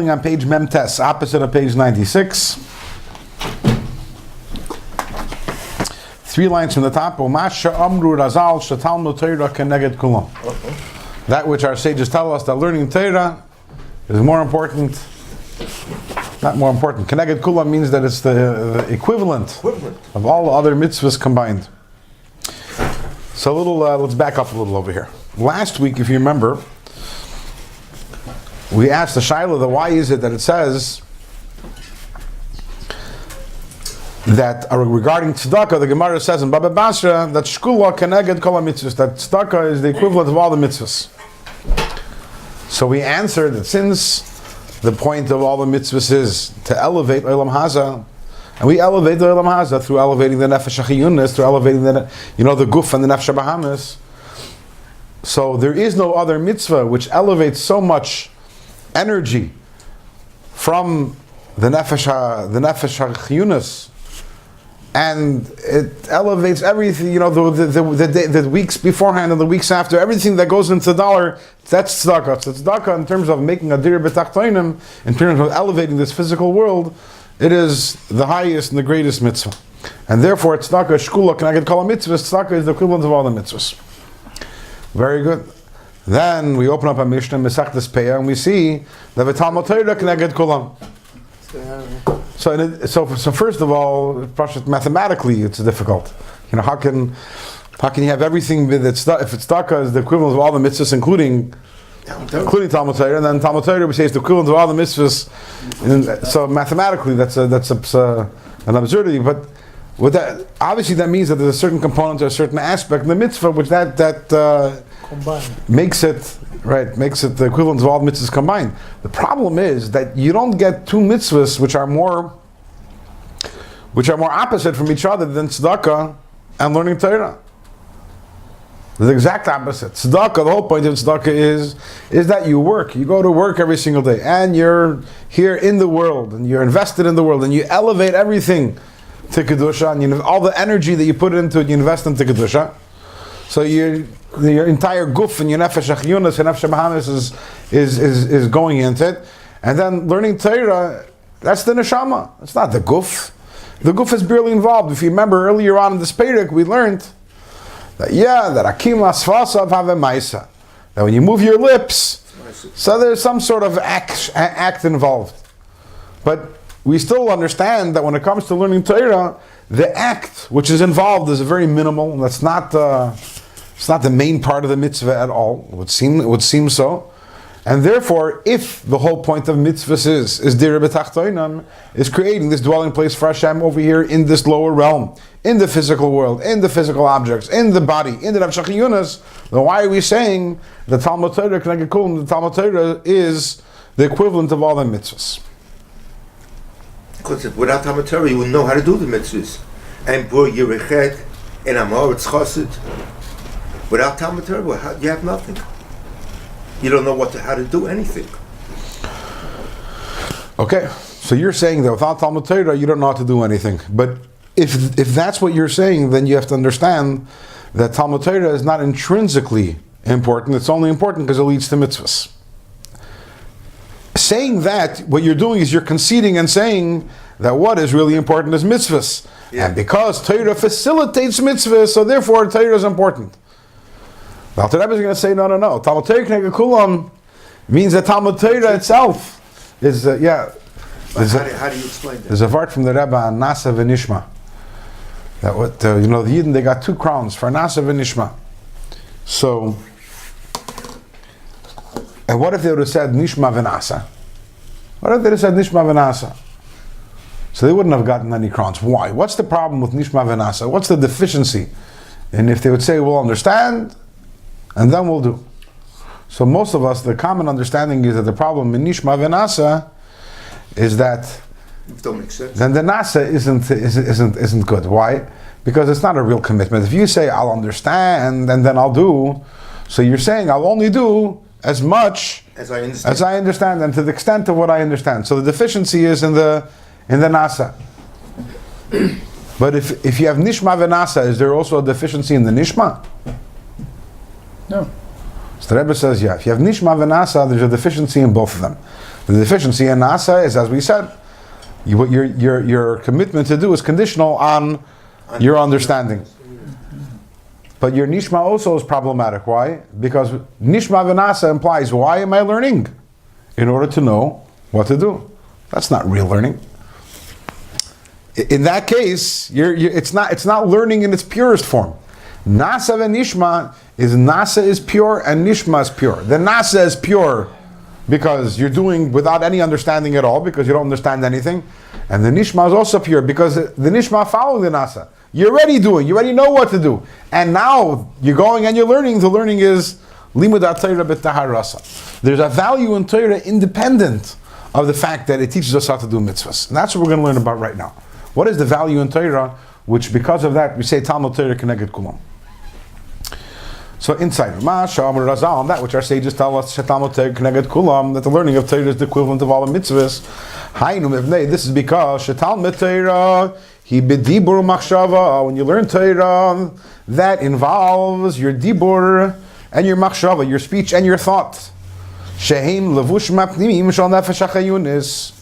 On page Memtes, opposite of page 96. 3 lines from the top. That which our sages tell us, that learning Torah is more important. Not more important. Keneged Kulam means that it's the equivalent of all the other mitzvahs combined. So let's back up a little over here. Last week, if you remember, we asked the Shaila, why is it that it says that regarding tzedakah, the Gemara says in Baba Basra that shkula keneged kol mitzvahs, that tzedakah is the equivalent of all the mitzvahs. So we answered that since the point of all the mitzvahs is to elevate Olam Haza, and we elevate the Olam Haza through elevating the nefesh hachiyunis, through elevating the guf and the nefesh bahamis. So there is no other mitzvah which elevates so much energy from the nefesh hachiyunis, and it elevates everything. The weeks beforehand and the weeks after, everything that goes into the dollar, that's tzedakah. So tzedakah, in terms of making a dir b'tachtonim, in terms of elevating this physical world, it is the highest and the greatest mitzvah, and therefore tzedakah shkula keneged kol mitzvahs. Tzedakah is the equivalent of all the mitzvahs. Very good. Then we open up a Mishnah, Mesachtes Peah, and we see that the Talmud Torah keneged kulam. So first of all, mathematically, it's difficult. How can you have everything that's if it's tzedakah is the equivalent of all the mitzvahs, including Talmud Torah, and then Talmud Torah we say is the equivalent of all the mitzvahs. So mathematically, that's an absurdity. But with that, obviously, that means that there's a certain component or a certain aspect in the mitzvah which that makes it the equivalent of all mitzvahs combined. The problem is that you don't get two mitzvahs which are more opposite from each other than tzedakah and learning Torah. The exact opposite. Tzedakah, the whole point of tzedakah is that you work. You go to work every single day, and you're here in the world, and you're invested in the world, and you elevate everything to kedusha, and all the energy that you put into it, you invest into kedusha. So your entire guf and your nefesh hachiyunis and nefesh bahamis is going into it, and then learning Torah, that's the neshama. It's not the guf. The guf is barely involved. If you remember earlier on in this perek, we learned that akim lasfasav have a maisa. That when you move your lips, so there's some sort of act involved. But we still understand that when it comes to learning Torah, the act which is involved is very minimal. That's not it's not the main part of the mitzvah at all. It would seem so. And therefore, if the whole point of mitzvahs is dir b'tachtoinam, is creating this dwelling place for Hashem over here in this lower realm, in the physical world, in the physical objects, in the body, in the nefesh hachiyunis, then why are we saying the Talmud Torah keneged kulam? The Talmud Torah is the equivalent of all the mitzvahs. Because without Talmud Torah, you will know how to do the mitzvahs. And bur yirechet and amor it's chassid. Without Talmud Torah, you have nothing. You don't know how to do anything. Okay, so you're saying that without Talmud Torah, you don't know how to do anything. But if that's what you're saying, then you have to understand that Talmud Torah is not intrinsically important. It's only important because it leads to mitzvahs. Saying that, what you're doing is you're conceding and saying that what is really important is mitzvahs. Yeah. And because Torah facilitates mitzvahs, so therefore Torah is important. The Alter Rebbe is going to say, no. Talmud Torah keneged kulam means that Talmud Torah itself is, How do you explain that? There's a word from the Rebbe on Nasa v'nishma. That what, the Yidden, they got 2 crowns for Nasa v'nishma. So, and what if they would have said nishma v'nasa? What if they would have said nishma v'nasa? So they wouldn't have gotten any crowns. Why? What's the problem with nishma v'nasa? What's the deficiency? And if they would say, we'll understand, and then we'll do. So most of us, the common understanding is that the problem in nishma v'nasa is that it don't make sense. Then the nasa isn't good. Why? Because it's not a real commitment. If you say I'll understand and then I'll do, so you're saying I'll only do as much as I understand and to the extent of what I understand. So the deficiency is in the nasa. But if you have nishma v'nasa, is there also a deficiency in the nishma? No. So the Rebbe says, if you have nishma v'nasa, there's a deficiency in both of them. The deficiency in nasa is, as we said, what your commitment to do is conditional on your understanding. But your nishma also is problematic. Why? Because nishma v'nasa implies, why am I learning? In order to know what to do. That's not real learning. In that case, it's not learning in its purest form. Nasa v'nishma is nasa is pure and nishma is pure. The nasa is pure because you're doing without any understanding at all, because you don't understand anything. And the nishma is also pure because the nishma following the nasa. You're already doing, you already know what to do. And now you're going and you're learning. The learning is limud ha-Torah b'taharasa. There's a value in Torah independent of the fact that it teaches us how to do mitzvahs. And that's what we're going to learn about right now. What is the value in Torah, which because of that we say Talmud Torah Keneged Kulam. So inside on that which our sages tell us, Talmud Torah Keneged Kulam, that the learning of Torah is the equivalent of all the mitzvahs. This is because Talmud Torah He b'dibur machshava. When you learn Torah, that involves your dibur and your machshava, your speech and your thought. Sheheim levush mapnimim shal nefesh hachayunis.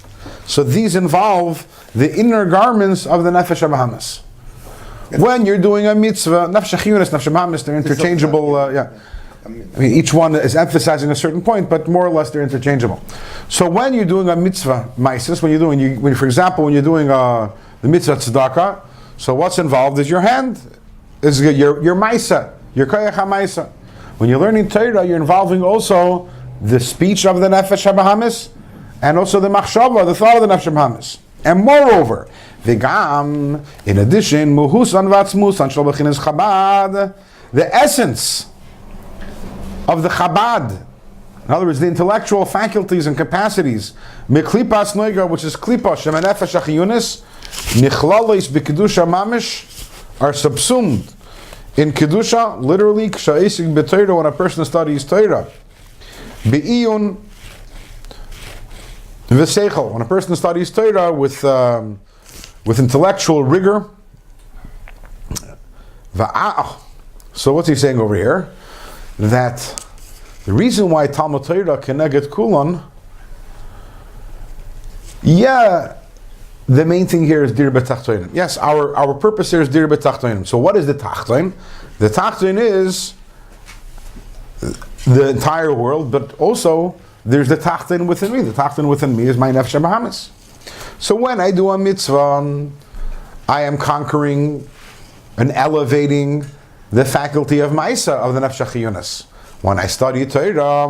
So these involve the inner garments of the nefesh habahamis. When you're doing a mitzvah, nefesh hachayunis, nefesh habahamis, they're interchangeable. I mean, each one is emphasizing a certain point, but more or less they're interchangeable. So when you're doing a mitzvah, maisis, for example, when you're doing the mitzvah tzedakah, so what's involved is your hand, is your maisa, your koyach ha-maisa. When you're learning Torah, you're involving also the speech of the nefesh habahamis, and also the machshava, the thought of the nefesh habahamis. And moreover, v'gam, in addition, muhusan v'atzmusan shel b'chinas Chabad, the essence of the Chabad, in other words, the intellectual faculties and capacities, miklipas noiga, which is klipa shemanefesh achiyunis, nichlalois b'kedusha mamish, are subsumed in kedusha, literally k'sha'isik b'Torah, when a person studies Torah, be'iyun v'seichel, when a person studies Torah with intellectual rigor. So what's he saying over here? That the reason why Talmud Torah Keneged Kulan, the main thing here is dir b'tachtonim. Yes, our purpose here is dir b'tachtonim. So what is the tachton? The tachton is the entire world, but also there's the tachton within me. The tachton within me is my nefesh habahamis. So when I do a mitzvah, I am conquering and elevating the faculty of Maisa, of the Nefesh HaChiyunis. When I study Torah,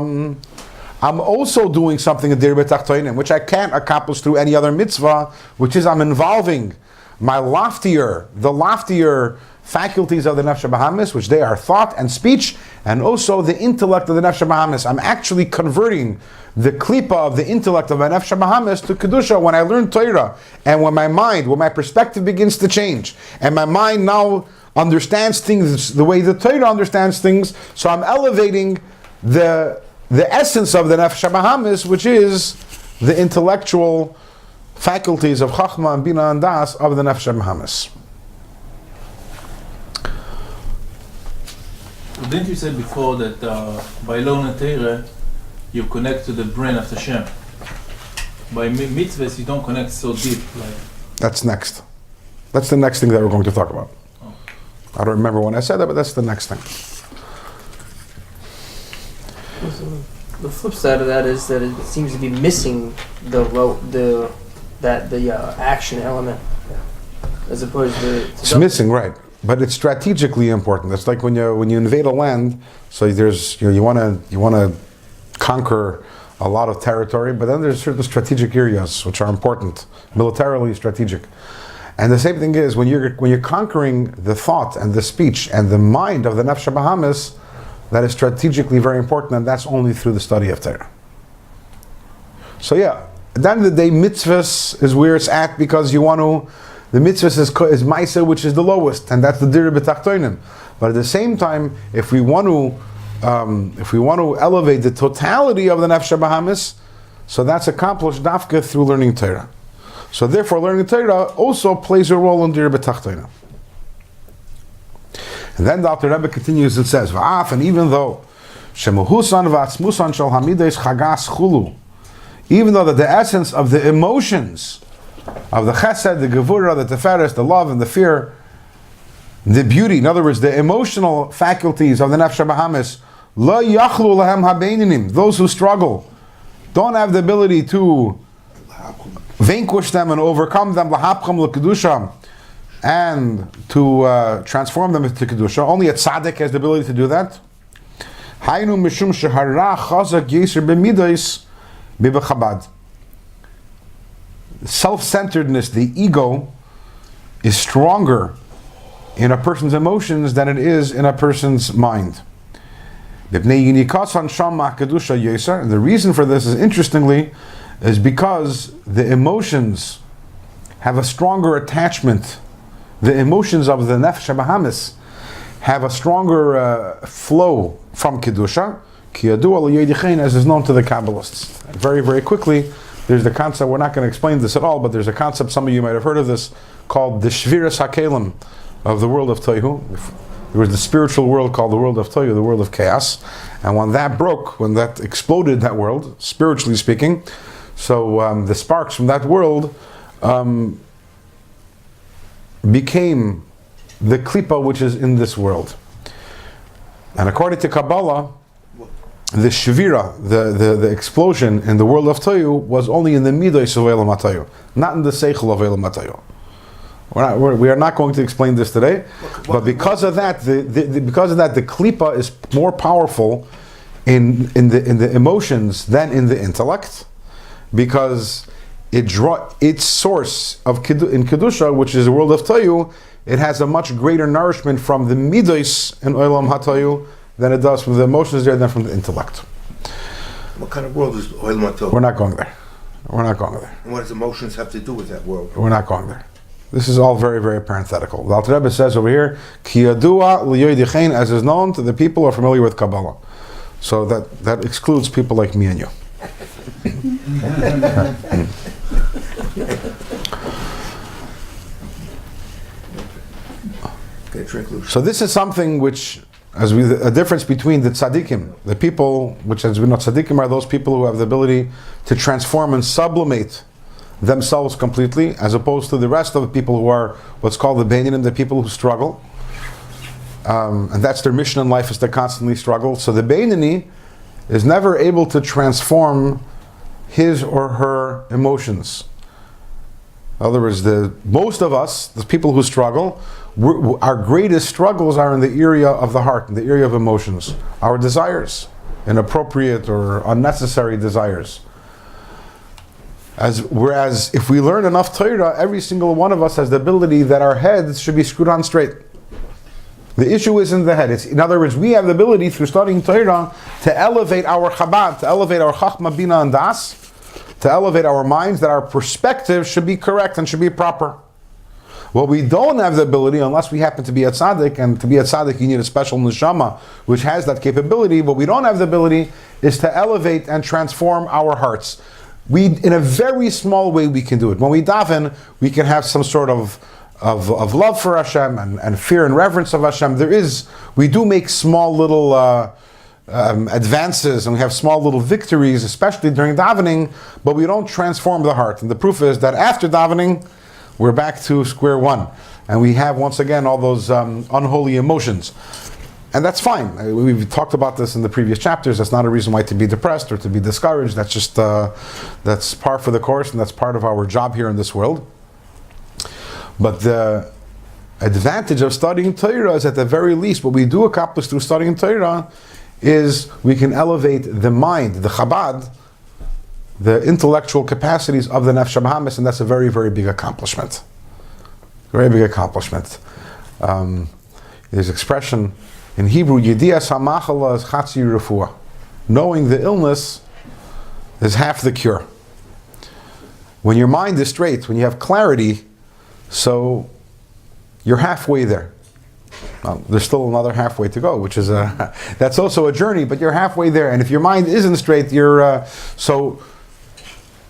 I'm also doing something in Dir B'Tachtonim, which I can't accomplish through any other mitzvah, which is I'm involving the loftier faculties of the Nefesh HaBahamis, which they are thought and speech, and also the intellect of the Nefesh HaBahamis. I'm actually converting the klipa of the intellect of my Nefesh HaBahamis to Kedusha when I learn Torah, and when my perspective begins to change, and my mind now understands things the way the Torah understands things, so I'm elevating the essence of the Nefesh HaBahamis, which is the intellectual faculties of Chachma and Bina and Das of the Nefesh HaBahamis. Didn't you say before that by learning Torah you connect to the brain of Hashem? By mitzvahs you don't connect so deep. That's next. That's the next thing that we're going to talk about. Oh. I don't remember when I said that, but that's the next thing. The flip side of that is that it seems to be missing the action element, as opposed to it's missing, right? But it's strategically important. It's like when you invade a land. So there's you want to conquer a lot of territory, but then there's certain strategic areas which are important, militarily strategic. And the same thing is when you're conquering the thought and the speech and the mind of the Nefesh HaBahamis, that is strategically very important, and that's only through the study of Torah. So at the end of the day, mitzvahs is where it's at, because you want to. The mitzvahs is Maisa, which is the lowest, and that's the dir b'tachtonim. But at the same time, if we want to elevate the totality of the Nefesh HaBahamis, so that's accomplished dafka through learning Torah. So therefore, learning Torah also plays a role in dir b'tachtonim. And then the Alter Rebbe continues and says, "V'af, and even though shemuhusan v'atzmusan shel hamides chagas chulu, even though that the essence of the emotions of the chesed, the gevurah, the teferes, the love and the fear, the beauty, in other words, the emotional faculties of the nefesh habahamis, lo yachlu lahem habeininim, those who struggle, don't have the ability to vanquish them and overcome them, lahapcham l'kedusha, and to transform them into kedusha. Only a tzaddik has the ability to do that. Haynu mishum shehara chazak yisr b'midos b'chabad. Self-centeredness, the ego, is stronger in a person's emotions than it is in a person's mind. And the reason for this is, interestingly, is because the emotions have a stronger attachment. The emotions of the nefesh habahamis have a stronger flow from kedusha, as is known to the Kabbalists. Very, very quickly, there's the concept, we're not going to explain this at all, but there's a concept, some of you might have heard of this, called the Shviras HaKelim of the world of Tohu. There was the spiritual world called the world of Tohu, the world of chaos. And when that broke, when that exploded, that world, spiritually speaking, so the sparks from that world became the klipa which is in this world. And according to Kabbalah, the shvira, the explosion in the world of Tohu was only in the midos of Elam HaTohu, not in the seichel of Elam HaTohu. We are not going to explain this today, but because of that, the klipa is more powerful in the emotions than in the intellect, because its source in kedusha, which is the world of Tohu, it has a much greater nourishment from the midos in Olam HaTohu than it does from the emotions there than from the intellect. What kind of world is Olam HaTohu? We're not going there. We're not going there. And what does emotions have to do with that world? We're not going there. This is all very, very parenthetical. The Alter Rebbe says over here, Ki yadua liyoydichein, as is known to the people who are familiar with Kabbalah. So that excludes people like me and you. So this is something which, a difference between the tzaddikim, the people, which as we know, tzaddikim are those people who have the ability to transform and sublimate themselves completely, as opposed to the rest of the people who are what's called the Beinim, the people who struggle. And that's their mission in life, is to constantly struggle. So the Beinini is never able to transform his or her emotions. In other words, most of us, the people who struggle, our greatest struggles are in the area of the heart, in the area of emotions, our desires, inappropriate or unnecessary desires. Whereas if we learn enough Torah, every single one of us has the ability that our heads should be screwed on straight. The issue isn't the head. In other words, we have the ability through studying Torah to elevate our Chabad, to elevate our Chachma, Bina, and Das, to elevate our minds, that our perspective should be correct and should be proper. Well, we don't have the ability, unless we happen to be a tzaddik, and to be a tzaddik you need a special neshama which has that capability. What we don't have the ability is to elevate and transform our hearts. In a very small way we can do it. When we daven, we can have some sort of love for Hashem and fear and reverence of Hashem. We do make small little advances, and we have small little victories, especially during davening, but we don't transform the heart. And the proof is that after davening, we're back to square one. And we have, once again, all those unholy emotions. And that's fine. We've talked about this in the previous chapters. That's not a reason why to be depressed or to be discouraged. That's just, that's par for the course, and that's part of our job here in this world. But the advantage of studying Torah is, at the very least, what we do accomplish through studying Torah is we can elevate the mind, the Chabad, the intellectual capacities of the Nefesh HaBahamis, and that's a very, very big accomplishment. Very big accomplishment. There's expression in Hebrew, Yedias HaMachala is Chatzi Refuah. Knowing the illness is half the cure. When your mind is straight, when you have clarity, so you're halfway there. There's still another halfway to go, which is that's also a journey, but you're halfway there. And if your mind isn't straight, you're so.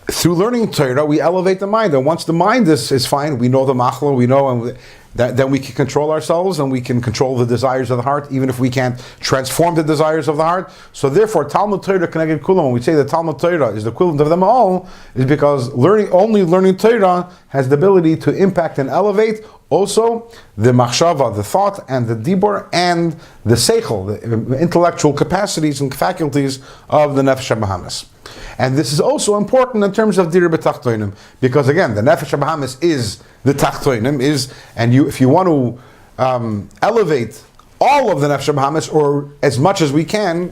Through learning Torah, we elevate the mind, and once the mind is fine, we know the machla, we know, then we can control ourselves and we can control the desires of the heart, even if we can't transform the desires of the heart. So therefore, Talmud Torah Keneged Kulam, when we say that Talmud Torah is the equivalent of them all, is because only learning Torah has the ability to impact and elevate also the machshava, the thought, and the dibur, and the seichel, the intellectual capacities and faculties of the Nefesh HaBahamis. And this is also important in terms of Dir B'Tachtoinim, because again, the Nefesh HaBahamis is the Tachtoinim, if you want to elevate all of the Nefesh HaBahamis, or as much as we can,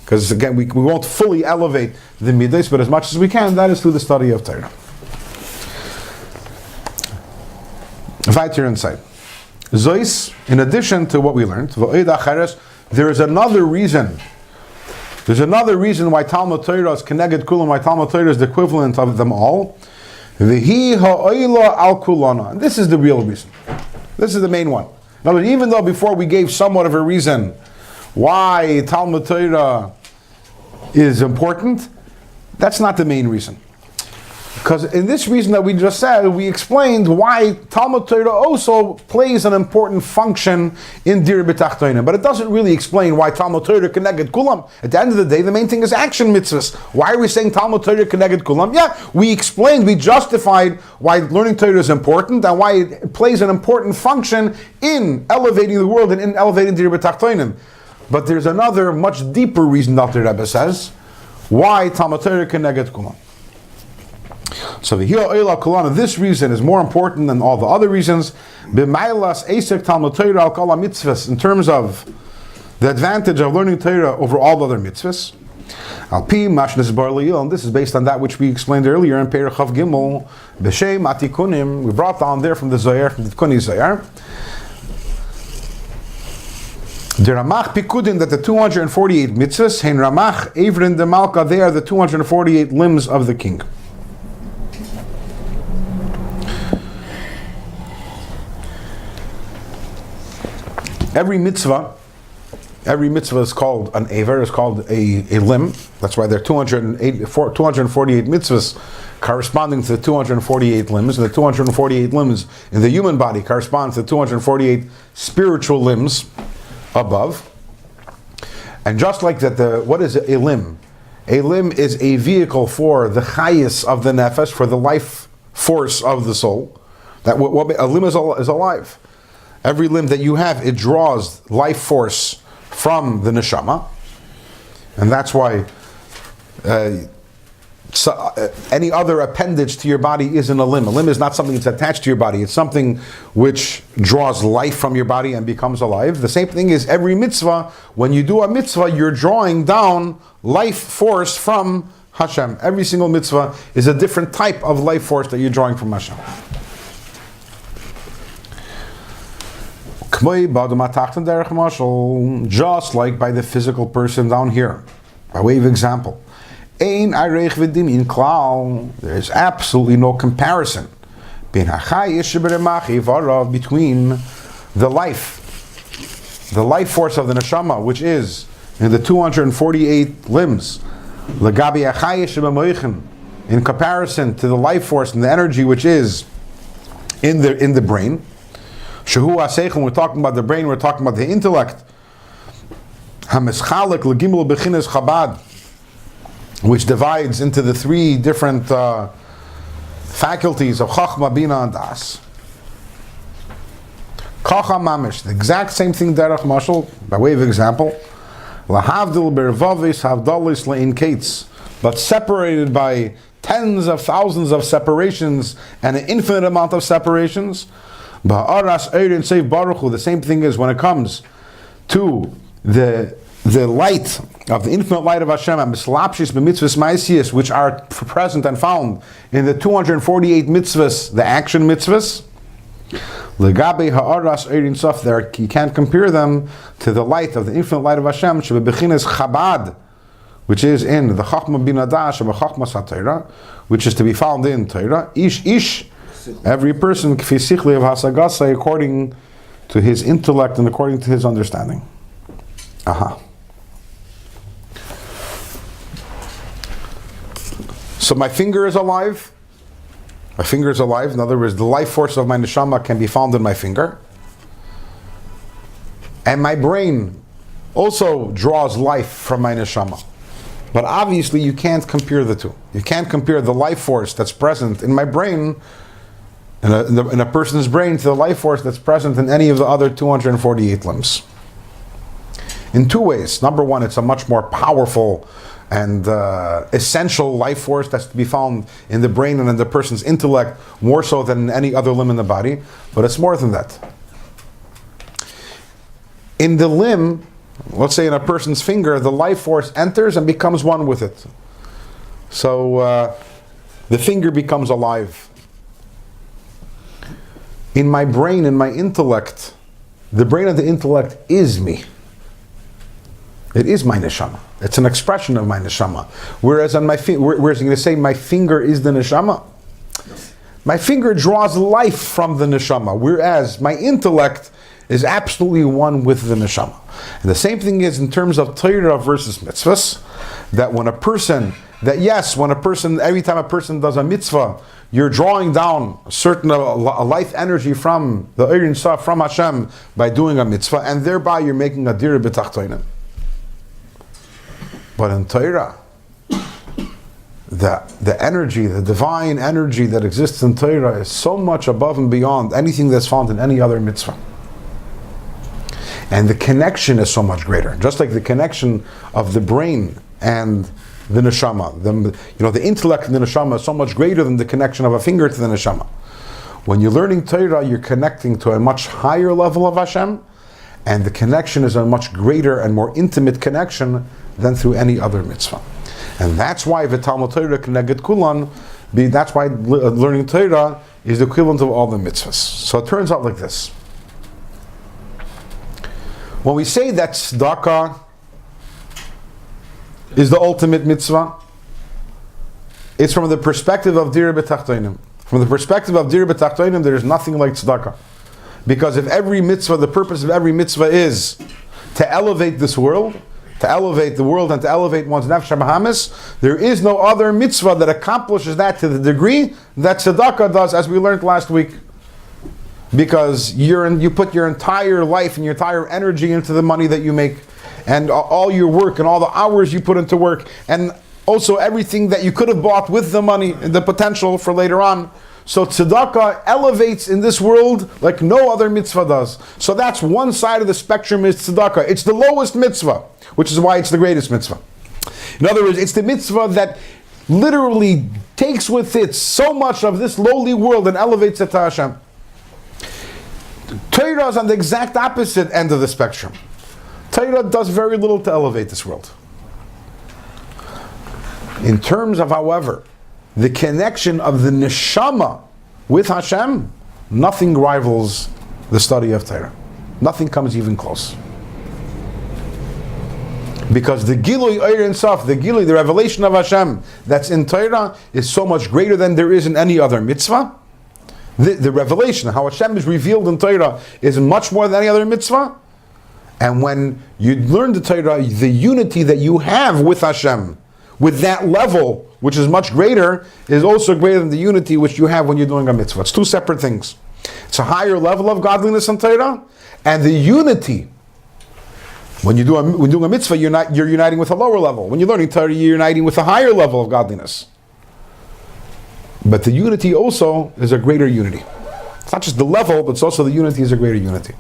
because again, we won't fully elevate the Midas, but as much as we can, that is through the study of Torah. Weiter inside. Zois, in addition to what we learned, there is another reason. There's another reason why Talmud Torah is Keneged Kulam, why Talmud Torah is the equivalent of them all. V'hi ha'oila al kulana. And this is the real reason. This is the main one. Now, even though before we gave somewhat of a reason why Talmud Torah is important, that's not the main reason. Because in this reason that we just said, we explained why Talmud Torah also plays an important function in Dir B'Tachtoinim. But it doesn't really explain why Talmud Torah Keneged Kulam. At the end of the day, the main thing is action mitzvahs. Why are we saying Talmud Torah Keneged Kulam? Yeah, we explained, we justified why learning Torah is important and why it plays an important function in elevating the world and in elevating Dir B'Tachtoinim. But there's another much deeper reason that the Rebbe says why Talmud Torah Keneged Kulam. So this reason is more important than all the other reasons. In terms of the advantage of learning Torah over all the other mitzvahs. And this is based on that which we explained earlier in Perek Chav Gimel. B'Shem Atikunim. We brought down there from the Zohar, from the Tikkuni Zohar. The Ramach Pikudin, that the 248 mitzvahs, Hein Ramach Evrin de Malka, they are the 248 limbs of the king. Every mitzvah is called an aver, is called a limb. That's why there are 248 mitzvahs corresponding to the 248 limbs, and the 248 limbs in the human body correspond to the 248 spiritual limbs above. And just like that, what is a limb? A limb is a vehicle for the chayis of the nefesh, for the life force of the soul. That a limb is alive. Every limb that you have, it draws life force from the neshama, and that's why any other appendage to your body isn't a limb. A limb is not something that's attached to your body. It's something which draws life from your body and becomes alive. The same thing is every mitzvah. When you do a mitzvah, you're drawing down life force from Hashem. Every single mitzvah is a different type of life force that you're drawing from Hashem. Just like by the physical person down here, by way of example, there is absolutely no comparison between the life force of the neshama, which is in the 248 limbs, in comparison to the life force and the energy which is in the brain. When we're talking about the brain, we're talking about the intellect. Which divides into the three different faculties of Chachma, Bina, and Das. Chacham Mamish, the exact same thing, Derech Mashal, by way of example. Lahavdil bervavis havdalis le'in kates, but separated by tens of thousands of separations and an infinite amount of separations. Ba'aras Eirin Seif Baruch Hu, the same thing is when it comes to the light of the infinite light of Hashem, and mislapshis b'mitzvahs ma'asiyos, which are present and found in the 248 mitzvahs, the action mitzvahs. Legabe ha'aras Eirin Sof, there you can't compare them to the light of the infinite light of Hashem, shebebechinas Chabad, which is in the Chachma Bina Dash of Chachma Satira, which is to be found in Torah. Ish. Every person, according to his intellect and according to his understanding. So my finger is alive. My finger is alive. In other words, the life force of my neshama can be found in my finger. And my brain also draws life from my neshama. But obviously you can't compare the two. You can't compare the life force that's present in my brain, in a person's brain, to the life force that's present in any of the other 248 limbs. In two ways. Number one, it's a much more powerful and essential life force that's to be found in the brain and in the person's intellect, more so than in any other limb in the body. But it's more than that. In the limb, let's say in a person's finger, the life force enters and becomes one with it. So the finger becomes alive. In my brain, in my intellect, the brain and the intellect is me. It is my neshama. It's an expression of my neshama. Whereas on my whereas you're going to say my finger is the neshama. My finger draws life from the neshama, whereas my intellect is absolutely one with the neshama. And the same thing is in terms of Torah versus mitzvahs, that when a person, every time a person does a mitzvah, you're drawing down a certain a life energy from the Eirin Sah, from Hashem, by doing a mitzvah, and thereby you're making a dir b'tachtonim. But in Torah, the energy, the divine energy that exists in Torah is so much above and beyond anything that's found in any other mitzvah. And the connection is so much greater. Just like the connection of the brain and the neshama. The intellect and the neshama is so much greater than the connection of a finger to the neshama. When you're learning Torah, you're connecting to a much higher level of Hashem, and the connection is a much greater and more intimate connection than through any other mitzvah. And that's why V'talmud Torah K'neged Kulan, that's why learning Torah is the equivalent of all the mitzvahs. So it turns out like this. When we say that tzedakah is the ultimate mitzvah, it's from the perspective of dir b'tachtonim. From the perspective of dir b'tachtonim, there is nothing like tzedakah. Because if every mitzvah, the purpose of every mitzvah is to elevate this world, to elevate the world and to elevate one's nefesh habahamis, there is no other mitzvah that accomplishes that to the degree that tzedakah does, as we learned last week. Because you put your entire life and your entire energy into the money that you make, and all your work and all the hours you put into work, and also everything that you could have bought with the money and the potential for later on. So tzedakah elevates in this world like no other mitzvah does. So that's one side of the spectrum, is tzedakah. It's the lowest mitzvah, which is why it's the greatest mitzvah. In other words, it's the mitzvah that literally takes with it so much of this lowly world and elevates it to Hashem. Torah is on the exact opposite end of the spectrum. Torah does very little to elevate this world. In terms of, however, the connection of the neshama with Hashem, nothing rivals the study of Torah. Nothing comes even close. Because the Gilui Eirin Saf, the revelation of Hashem that's in Torah is so much greater than there is in any other mitzvah. The revelation, how Hashem is revealed in Torah, is much more than any other mitzvah. And when you learn the Torah, the unity that you have with Hashem, with that level, which is much greater, is also greater than the unity which you have when you're doing a mitzvah. It's two separate things. It's a higher level of godliness in Torah, and the unity. When you're doing a mitzvah, you're uniting with a lower level. When you're learning Torah, you're uniting with a higher level of godliness. But the unity also is a greater unity. It's not just the level, but it's also the unity is a greater unity.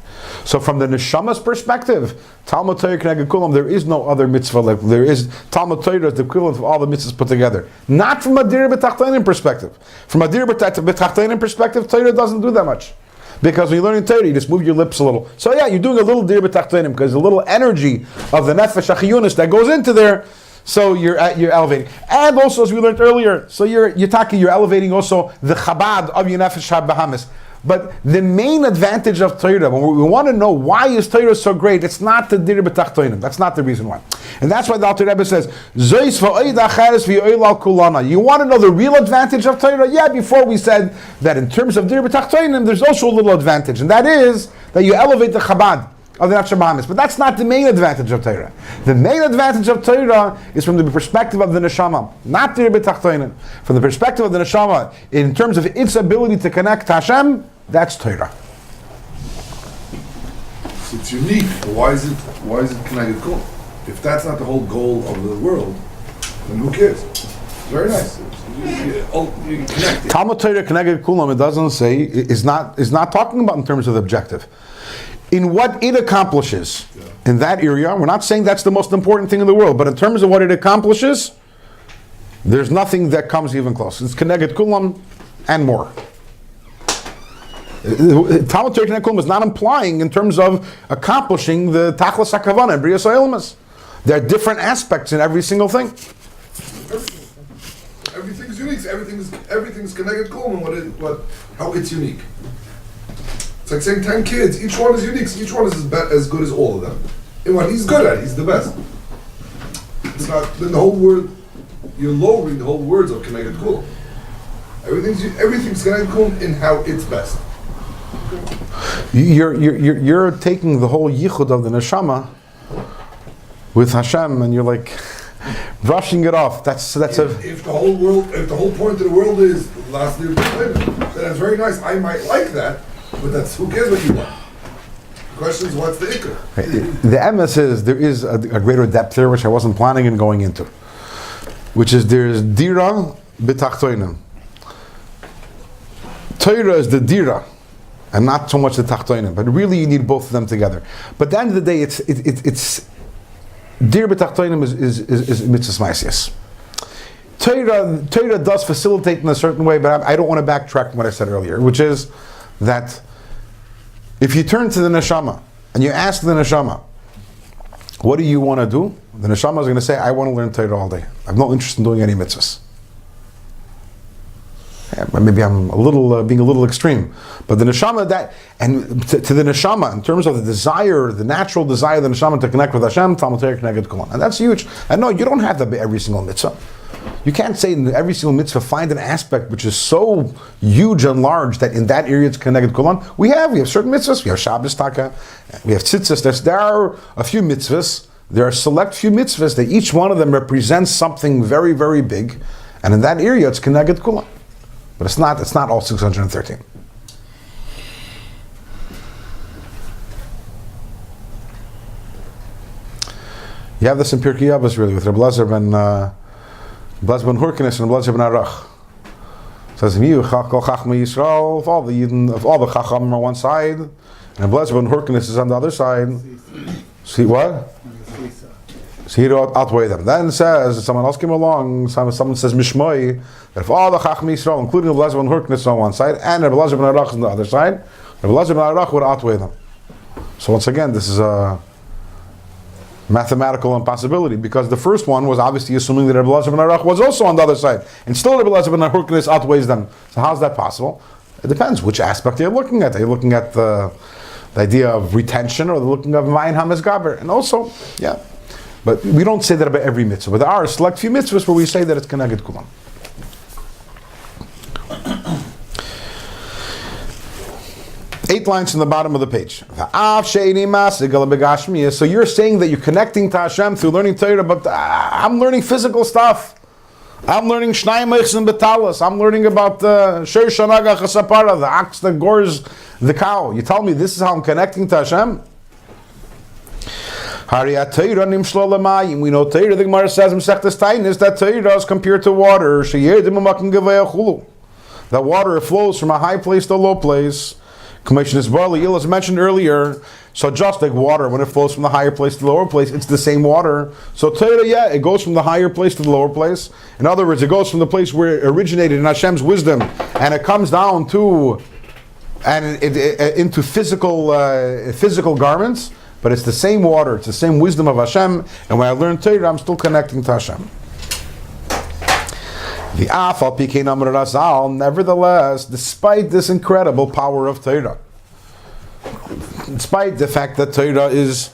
So from the neshama's perspective, Talmud Torah K'neged Kulam, there is no other mitzvah like there is. Talmud Torah is the equivalent of all the mitzvahs put together. Not from a dir b'tachtonim perspective. From a dir b'tachtonim perspective, Torah doesn't do that much. Because when you're learning Torah, you just move your lips a little. So yeah, you're doing a little dir b'tachtonim because a little energy of the nefesh achiyunis that goes into there. So you're elevating, and also as we learned earlier, so you're elevating also the Chabad of your nefesh habahamis. But the main advantage of Torah, when we want to know why is Torah so great, it's not the dir b'tachtonim. That's not the reason why, and that's why the Alter Rebbe says, "Zois v'oid acheres v'oil al kulana." You want to know the real advantage of Torah? Yeah, before we said that in terms of dir b'tachtonim, there's also a little advantage, and that is that you elevate the Chabad. of the nefesh bahamis. But that's not the main advantage of Torah. The main advantage of Torah is from the perspective of the neshama, not the b'tachtoinen. From the perspective of the neshama, in terms of its ability to connect to Hashem, that's Torah. It's unique. Why is it connected cool? If that's not the whole goal of the world, then who cares? It's very nice. You connect it. Talmud Torah connected kulam, it doesn't say, is not talking about in terms of the objective. In what it accomplishes in that area, we're not saying that's the most important thing in the world, but in terms of what it accomplishes, there's nothing that comes even close. It's connected kulam and more. Talmud Torah connected kulam is not implying in terms of accomplishing the tachlis hakavana and briyas ha'ilmas. There are different aspects in every single thing. Everything's unique. Everything's connected cool and how it's unique. It's like saying 10 kids, each one is unique, so each one is as good as all of them. And what he's good at, he's the best. It's not, then the whole word, you're lowering the whole words of connected cool. Everything's connected cool in how it's best. You're taking the whole yichud of the neshama with Hashem, and you're like brushing it off. If the whole point of the world is last year, then that's very nice. I might like that, but who cares what you want? The question is, what's the ikar? The MS is there is a greater depth there, which I wasn't planning on going into, which is there's dira b'tachtoinim. Torah is the dira, and not so much the tachtoinim. But really, you need both of them together. But at the end of the day, it's dir b'tachtoinim is mitzvahs ma'asiyos. Torah does facilitate in a certain way, but I don't want to backtrack from what I said earlier, which is that if you turn to the neshama and you ask the neshama, what do you want to do? The neshama is going to say, I want to learn Torah all day. I have no interest in doing any mitzvahs. Yeah, maybe I'm being a little extreme, but the neshama to the neshama in terms of the desire, the natural desire of the neshama to connect with Hashem, Talmud Torah connected Kulan, and that's huge. And no, you don't have to be every single mitzvah. You can't say in every single mitzvah find an aspect which is so huge and large that in that area it's connected Kulan. We have certain mitzvahs. We have Shabbos Taka, we have tzitzis. There are a few mitzvahs. There are select few mitzvahs that each one of them represents something very, very big, and in that area it's connected Kulan. But it's not all 613. You have this in Pirkei Avos really with Rabbi Lezer ben Hurkenes and Rabbi Lezer ben Arach. It says, "You Kol Chachma Yisrael, of all the Yidden, of all the Chacham are one side, and Rabbi Lezer ben Hurkenes is on the other side." See what? So he don't outweigh them. Then says, someone else came along, someone says Mishmoi, that if all the Chacham Yisrael, including Rabbi Lezer ben Hurkenes on one side, and Rabbi Lezer ben Arach on the other side, Rabbi Lezer ben Arach would outweigh them. So once again, this is a mathematical impossibility, because the first one was obviously assuming that Rabbi Lezer ben Arach was also on the other side, and still Rabbi Lezer ben Hurkenes outweighs them. So how's that possible? It depends which aspect you're looking at. Are you looking at the idea of retention, or they're looking at Mayin Hamas Gaber? And also, yeah. But we don't say that about every mitzvah. But there are a select few mitzvahs where we say that it's Keneged Kulam. 8 lines from the bottom of the page. So you're saying that you're connecting to Hashem through learning Torah, but I'm learning physical stuff. I'm learning Shnai Meichs and Betalas. I'm learning about the Shir Shanaga Chasapara, the ox that gores the cow. You tell me this is how I'm connecting to Hashem? We know Torah, the Gemara says in Sechtes Tainis, that Torah is compared to water. That water flows from a high place to a low place. Commission is barley, as mentioned earlier. So just like water, when it flows from the higher place to the lower place, it's the same water. So Torah, it goes from the higher place to the lower place. In other words, it goes from the place where it originated in Hashem's wisdom, and it comes down to into physical garments. But it's the same water, it's the same wisdom of Hashem, and when I learn Torah, I'm still connecting to Hashem. Nevertheless, despite this incredible power of Torah, despite the fact that Torah is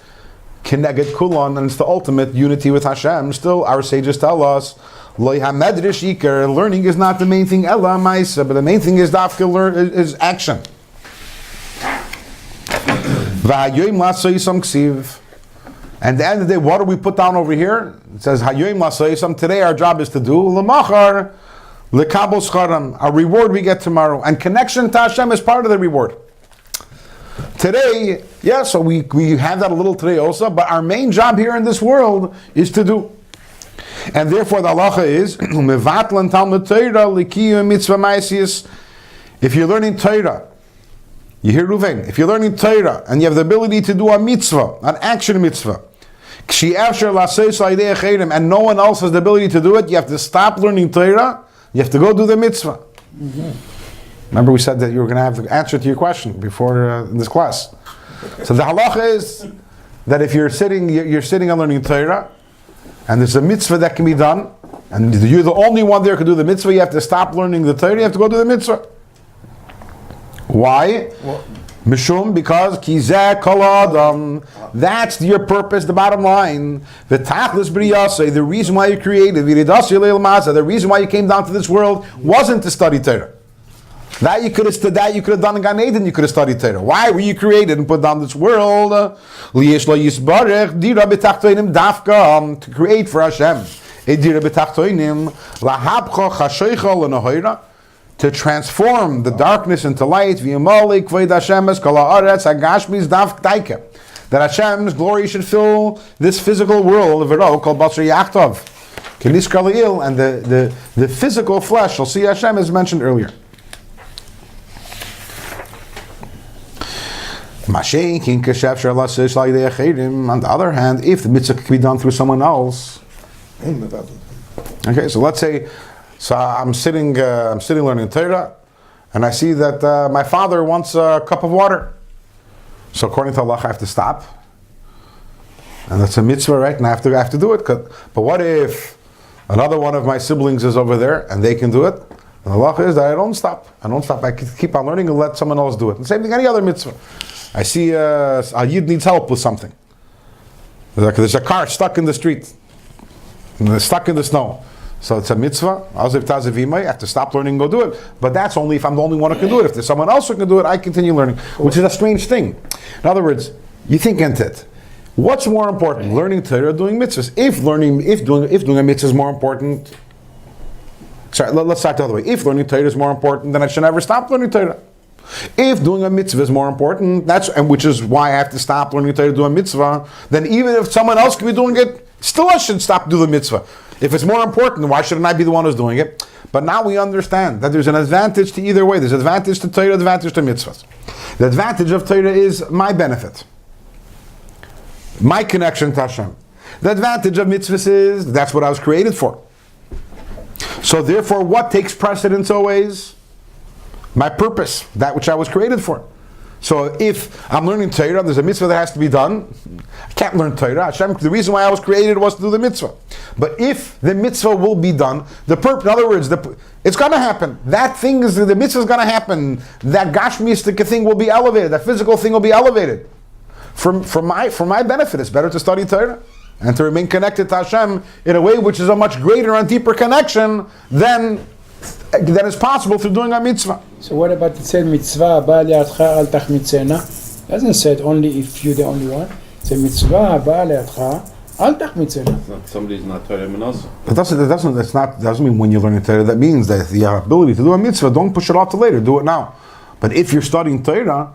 Keneged Kulan, and it's the ultimate unity with Hashem, still our sages tell us, learning is not the main thing, Ella Maisa, but the main thing is action. V'hayoyim la'soyisam ksiv. And at the end of the day, what do we put down over here? It says, Hayoyim la'soyisam. Today our job is to do l'machar l'kabel scharam. Our reward we get tomorrow. And connection to Hashem is part of the reward. Today, yeah, so we have that a little today also, but our main job here in this world is to do. And therefore the halacha is, Mevatlan Talmud Torah l'kiyum mitzvah ma'asiyos. If you're learning Torah, you hear Ruvain, if you're learning Torah and you have the ability to do a mitzvah, an action mitzvah, and no one else has the ability to do it, you have to stop learning Torah, you have to go do the mitzvah. Mm-hmm. Remember we said that you were going to have the answer to your question before in this class. So the halacha is that if you're sitting and learning Torah, and there's a mitzvah that can be done, and you're the only one there who can do the mitzvah, you have to stop learning the Torah, you have to go do the mitzvah. Why? Mishum, because kizeh kol adam. That's your purpose, the bottom line. The tachlis b'riyaseh, the reason why you created, the reason why you came down to this world wasn't to study Torah. That you could have done in Gan Eden, you could have studied Torah. Why were you created and put down this world? To create for Hashem. To transform the darkness into light. That Hashem's glory should fill this physical world called Basar Yachtov. And the physical flesh shall see Hashem as mentioned earlier. On the other hand, if the mitzvah can be done through someone else, okay, so let's say, I'm sitting learning Torah, and I see that my father wants a cup of water. So according to Allah, I have to stop, and that's a mitzvah, right? And I have to do it. But what if another one of my siblings is over there and they can do it? And Allah is that I don't stop. I keep on learning and let someone else do it. And same thing, any other mitzvah. I see a Yid needs help with something. There's a car stuck in the street, stuck in the snow. So it's a mitzvah. I have to stop learning and go do it. But that's only if I'm the only one who can do it. If there's someone else who can do it, I continue learning, which is a strange thing. In other words, you think into it. What's more important, learning Torah or doing mitzvahs? If doing a mitzvah is more important, let's start the other way. If learning Torah is more important, then I should never stop learning Torah. If doing a mitzvah is more important, which is why I have to stop learning Torah to do a mitzvah, then even if someone else can be doing it, still I should stop doing the mitzvah. If it's more important, why shouldn't I be the one who's doing it? But now we understand that there's an advantage to either way. There's an advantage to Torah, advantage to mitzvahs. The advantage of Torah is my benefit, my connection to Hashem. The advantage of mitzvahs is that's what I was created for. So therefore, what takes precedence always? My purpose, that which I was created for. So if I'm learning Torah, there's a mitzvah that has to be done. I can't learn Torah. Hashem, the reason why I was created was to do the mitzvah. But if the mitzvah will be done, in other words, it's going to happen. That thing the mitzvah is going to happen. That gashmistic thing will be elevated. That physical thing will be elevated. For my benefit, it's better to study Torah and to remain connected to Hashem in a way which is a much greater and deeper connection than is possible through doing a mitzvah. So what about it said mitzvah haba li'adcha al tachmitzena? Doesn't say it only if you're the only one. It says mitzvah haba li'adcha al tachmitzena. Somebody's not Torah also. But doesn't mean when you're learning Torah. That means that the ability to do a mitzvah, don't push it off to later. Do it now. But if you're studying Torah,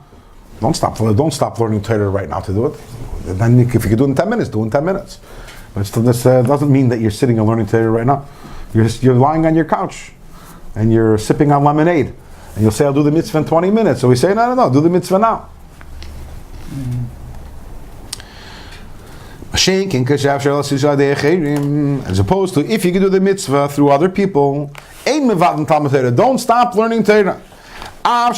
don't stop learning Torah right now to do it. Then if you can do it in 10 minutes, do it in 10 minutes. But this doesn't mean that you're sitting and learning Torah right now. You're lying on your couch and you're sipping on lemonade. And you'll say, I'll do the mitzvah in 20 minutes. So we say, no, do the mitzvah now. As opposed to, if you can do the mitzvah through other people, don't stop learning Torah. Even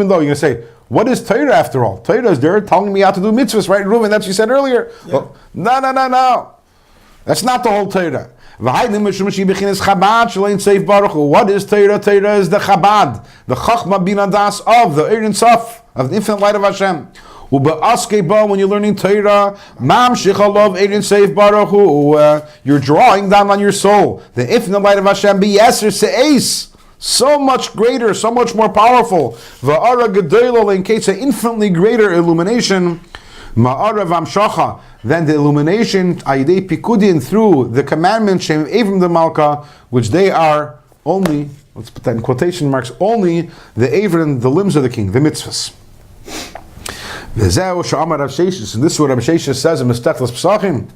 though you're going to say, what is Torah after all? Torah is there telling me how to do mitzvahs, right, Reuven? That's what you said earlier. Yeah. Well, no. That's not the whole Torah. What is Torah? Torah is the Chabad, the Chachma Bina Das of the Ein Sof, of the infinite light of Hashem. When you're learning Torah, you're drawing down on your soul the infinite light of Hashem. so much greater, so much more powerful. Va'ara gedola, in case an infinitely greater illumination. Ma'ara v'amshacha, than the illumination ayidei pikudin, through the commandments shem evim the malka, which they are only, let's put that in quotation marks, only the avim, the limbs of the king, the mitzvahs. V'zeu sha'amar Rav Sheshes, and this is what Rav Sheshes says in Mestechlas Pesachim.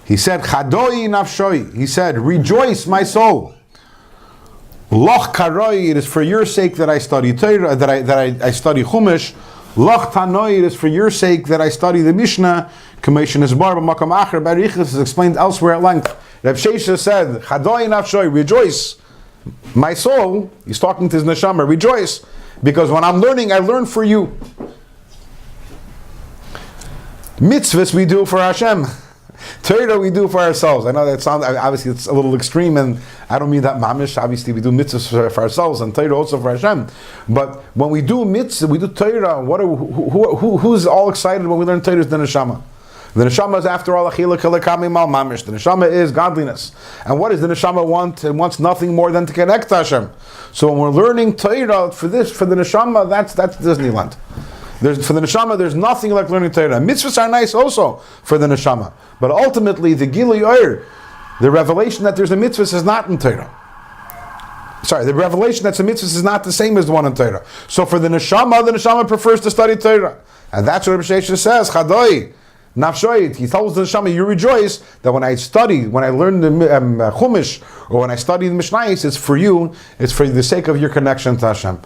He said, Chadoi nafshoi, he said, rejoice my soul. Loch karoi, it is for your sake that I study Torah, that I study Chumash. Loch tanoi, it is for your sake that I study the Mishnah. Commission is bar b'makam acher barichas is explained elsewhere at length. Rav Sheshes said, Chadoi nafshoi, rejoice my soul. He's talking to his neshama, rejoice, because when I'm learning, I learn for you. Mitzvahs we do for Hashem. Torah we do for ourselves. I know that sounds, obviously it's a little extreme, and I don't mean that mamish. Obviously we do mitzvahs for ourselves, and Torah also for Hashem. But when we do mitzvah, we do Torah, who's all excited when we learn Torah is the neshama. The neshama is, after all, achila kalakami mal mamish. The neshama is godliness. And what does the neshama want? It wants nothing more than to connect to Hashem. So when we're learning Torah for the neshama, that's Disneyland. For the neshama, there's nothing like learning Torah. Mitzvahs are nice also for the neshama, but ultimately the Gilui Oir, the revelation that there's a mitzvah is not in Torah. Sorry, the revelation that's a mitzvah is not the same as the one in Torah. So for the neshama prefers to study Torah, and that's what Rabbi Sheshes says. Chadoi nafshoit. He tells the neshama, you rejoice that when I study, when I learn the Chumash, or when I study the Mishnayos, it's for you. It's for the sake of your connection to Hashem.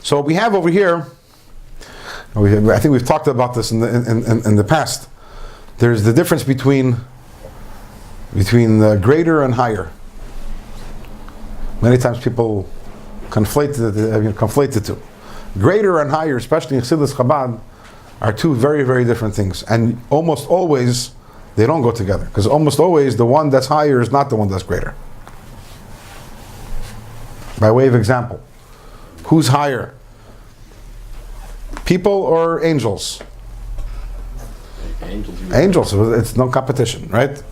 So we have over here, I think we've talked about this in the past. There's the difference between the greater and higher. Many times people conflate the two. Greater and higher, especially in Chassidus Chabad, are two very, very different things. And almost always, they don't go together. Because almost always, the one that's higher is not the one that's greater. By way of example, who's higher? People or angels? Angels. It's no competition, right?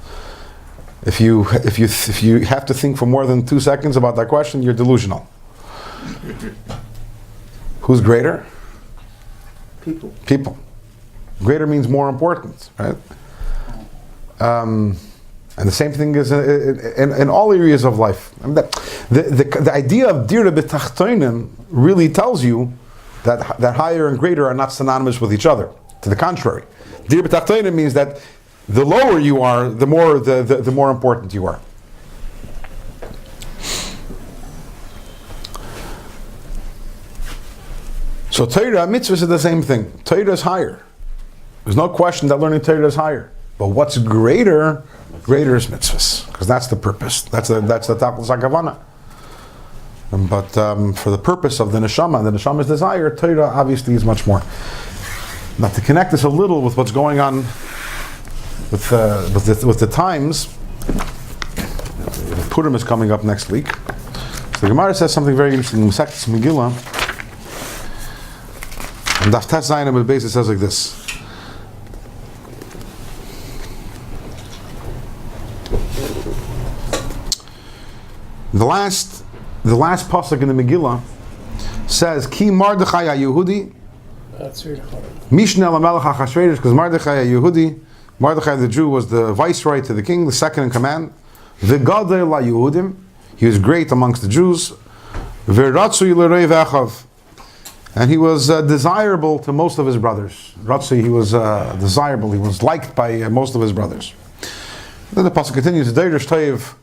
If you have to think for more than 2 seconds about that question, you're delusional. Who's greater? People. Greater means more important, right? And the same thing is in all areas of life. I mean, the idea of dira b'tachtonim really tells you that higher and greater are not synonymous with each other. To the contrary, dira b'tachtonim means that the lower you are, the more important you are. So Torah, mitzvahs is the same thing. Torah is higher. There's no question that learning Torah is higher. But what's greater is mitzvahs, because that's the purpose. That's the tachlis hakavana. But for the purpose of the neshama's desire, Torah obviously is much more. Now to connect this a little with what's going on with the times, Purim is coming up next week. So the Gemara says something very interesting in Masechtas Megillah. And Daf Tes Zayin Amud Beis, it says like this. The last pasuk in the Megillah says, Ki Mardechai HaYehudi Mishneh LaMelech HaChashverosh, because Mardechai HaYehudi, Mardechai the Jew, was the viceroy to the king, the second in command. V'gadol LaYehudim, he was great amongst the Jews. V'ratzui l'rei v'achav, and he was desirable to most of his brothers. Ratzui, he was desirable, he was liked by most of his brothers. Then the pasuk continues, Deiresh Toiv,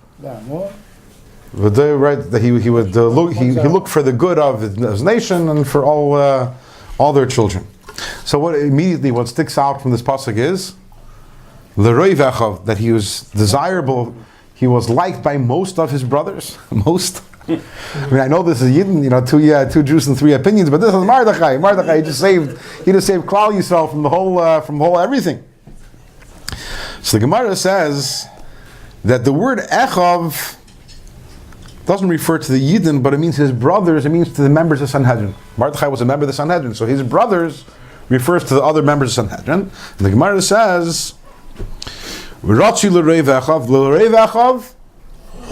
right, that he looked for the good of his nation and for all their children. So what sticks out from this pasuk is l'rei v'achav, that he was desirable, he was liked by most of his brothers. Most. I mean, I know this is Yidden, two Jews and three opinions, but this is Mardechai. Mardechai, he just saved Klal Yisrael from the whole everything. So the Gemara says that the word Echav doesn't refer to the Yidden, but it means his brothers. It means to the members of Sanhedrin. Mardechai was a member of the Sanhedrin, so his brothers refers to the other members of Sanhedrin. And the Gemara says, "Ratzi l'rei v'achav, l'rei v'achav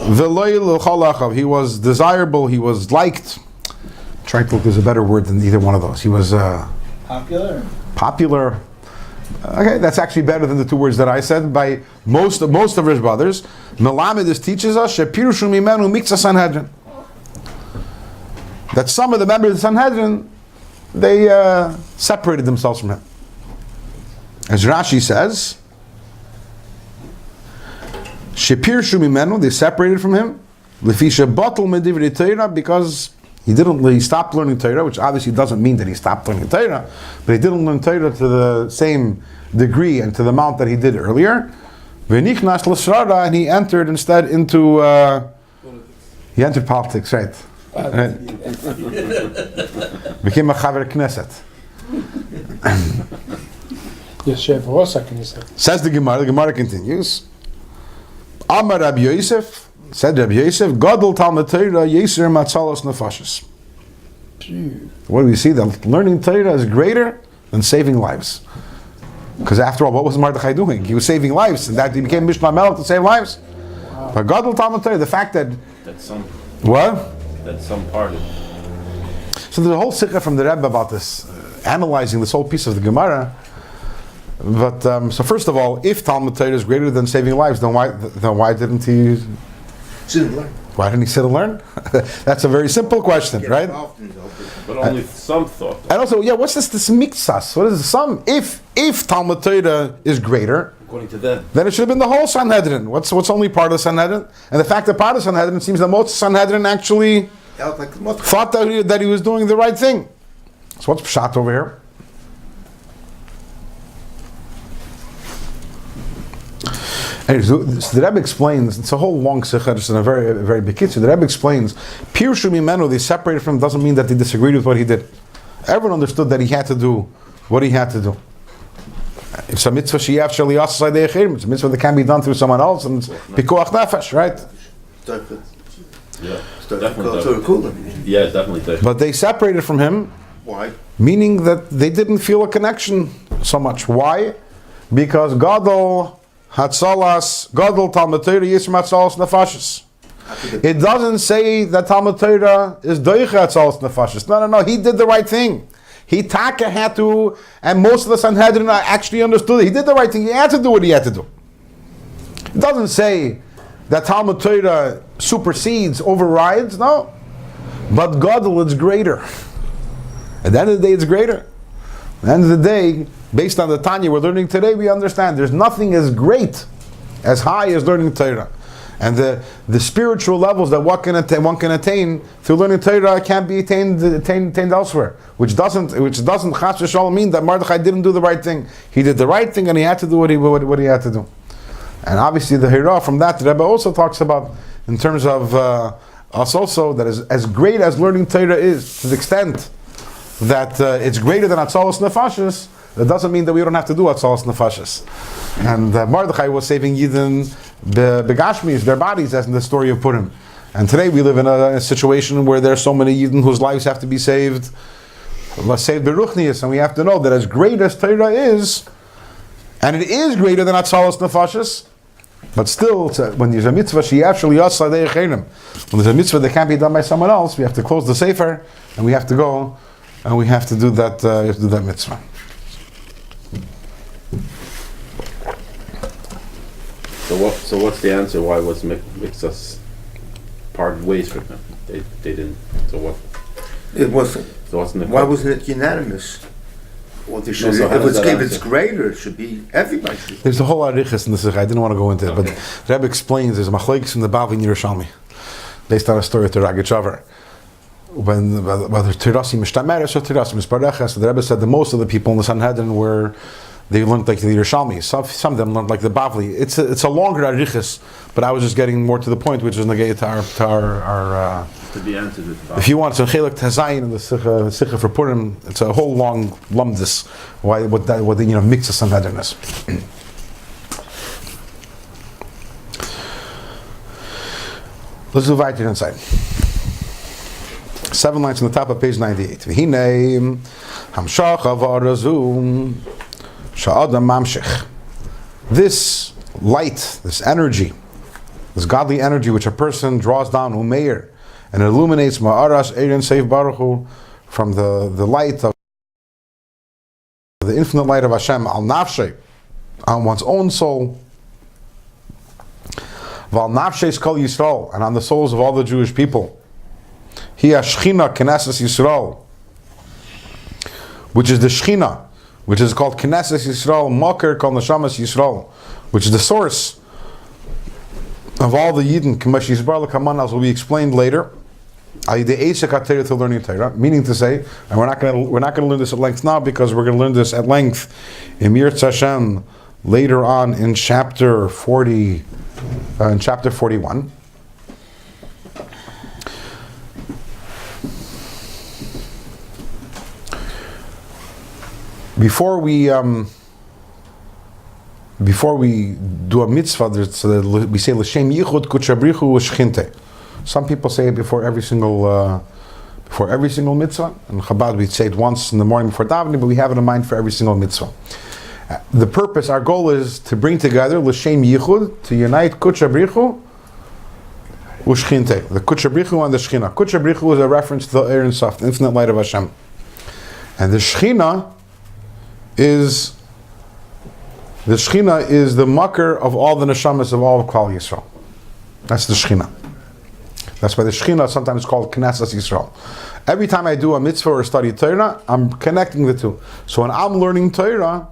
He was desirable, he was liked. Trying to look, there's a better word than either one of those. He was popular. Okay, that's actually better than the two words that I said by most of his brothers. Melamed teaches us Shepirushu Mimenu Mikza Sanhedrin. That some of the members of the Sanhedrin, they separated themselves from him. As Rashi says, Shepirushu Mimenu, they separated from him. Lefisha Batul Medivri Torah, because he stopped learning Torah, which obviously doesn't mean that he stopped learning Torah, but he didn't learn Torah to the same degree and to the amount that he did earlier. V'nichnas l'srara, and he entered instead into he entered politics, right? Became a chaver knesset. Says the Gemara continues. Amar Rabbi Yosef, said Rabbi Yosef, Gadol Talmud Torah Yeser Matzalos Nefashis. What do we see? That learning Torah is greater than saving lives. Because after all, what was Mordechai doing? He was saving lives, and that he became Mishnah Melech to save lives. Wow. But Gadol Talmud Torah, the fact that that's some part of it. So there's a whole sikha from the Rebbe about this, analyzing this whole piece of the Gemara. But so first of all, if Talmud Torah is greater than saving lives, then why didn't he? Why didn't he sit and learn? That's a very simple question, right? But only some thought. And also, what's this miktsas? What is the some? If Talmud Torah is greater, according to them, then it should have been the whole Sanhedrin. What's only part of the Sanhedrin? And the fact that part of the Sanhedrin seems that most Sanhedrin actually thought that he was doing the right thing. So what's pshat over here? Anyways, so the Rebbe explains, it's a whole long sikha, just in a very, very big kitzur. The Rebbe explains, Pirshu Mimenu, they separated from him, doesn't mean that they disagreed with what he did. Everyone understood that he had to do what he had to do. It's a mitzvah sheyaf shaliyas saydei achirim. It's a mitzvah that can be done through someone else, and it's pikuach nefesh, right? Yeah, definitely. Yeah, definitely. But they separated from him. Why? Meaning that they didn't feel a connection so much. Why? Because Gadol Hatzalas, Gadol Talmud Torah Yisr Hatzalas Nefashis. It doesn't say that Talmud Torah is Doicha Hatzalas Nefashis. No. He did the right thing. He taka had to, and most of the Sanhedrin actually understood it. He did the right thing. He had to do what he had to do. It doesn't say that Talmud Torah supersedes, overrides. No. But Gadol is greater. At the end of the day, it's greater. At the end of the day, based on the Tanya we're learning today, we understand there's nothing as great, as high as learning Torah. And the spiritual levels that one can attain through learning Torah can't be attained elsewhere. Which doesn't chas v'shalom mean that Mordechai didn't do the right thing. He did the right thing and he had to do what he had to do. And obviously the Hira from that, the Rebbe also talks about in terms of us also, that as great as learning Torah is, to the extent that it's greater than Atzalos Nefashis, that doesn't mean that we don't have to do Atzalos Nefashis. And Mordechai was saving Yidden begashmis, their bodies, as in the story of Purim. And today we live in a situation where there's so many Yidden whose lives have to be saved. Let's say Beruchnius, and we have to know that as great as Torah is, and it is greater than Atzalos Nefashis, but still, when there's a mitzvah, when there's a mitzvah that can't be done by someone else, we have to close the sefer, and we have to go, and we have to do that. We have to do that mitzvah. So what's the answer? Why was Mixas parted ways from him? They didn't. So what? It wasn't. So wasn't it? Why wasn't it unanimous? Well, if it's greater, it should be everybody. There's a whole arichas in this. I didn't want to go into it, but Rebbe explains there's a machlokes in the Baal in Yerushalmi, based on a story of Teragichavar. When whether Tirasi Mishtameres or Tirasi Mispareches, the Rebbe said that most of the people in the Sanhedrin they learned like the Yerushalmi. Some of them learned like the Bavli. It's a longer arichas, but I was just getting more to the point, which is negated to our to be answered with the Bavli. If you want, it's a Chelek Tazayin and the Sikha for Purim. It's a whole long lumdis. What the mix of Sanhedrin is. Let's do weiter inside. 7 lines on the top of page 98. V'hinei hamshach avarazu sha'adam mamshich. This light, this energy this godly energy which a person draws down, umeir, and it illuminates ma'aras eirin seif baruch hu, from the light of the infinite light of Hashem al nafshe, on one's own soul, val nafshe kol Yisrael, and on the souls of all the Jewish people. Hi Shechina Knesset Yisrael, which is the Shechina, which is called Knesset Yisrael, Makar Kol Neshamas Yisrael, which is the source of all the Yidden, K'mash Yisbar L'Kaman, as will be explained later. To learning Torah, meaning to say, and we're not going to learn this at length now, because we're going to learn this at length in Yirtz Hashem later on in chapter 40, in chapter 41. Before we do a mitzvah, we say l'shem yichud kuchabrichu u'shchinte. Some people say it before every single mitzvah. In Chabad we say it once in the morning before davening, but we have it in mind for every single mitzvah. The purpose, our goal is to bring together l'shem yichud, to unite kuchabrichu u'shchinte, the kuchabrichu and the shchina. Kuchabrichu is a reference to the Ein Sof, the infinite light of Hashem, and the shchina is the makar of all the neshamas of all of Klal Yisrael. That's the shchina. That's why the Shekhinah is sometimes called Knesset Yisrael. Every time I do a mitzvah or study Torah, I'm connecting the two. So when I'm learning Torah,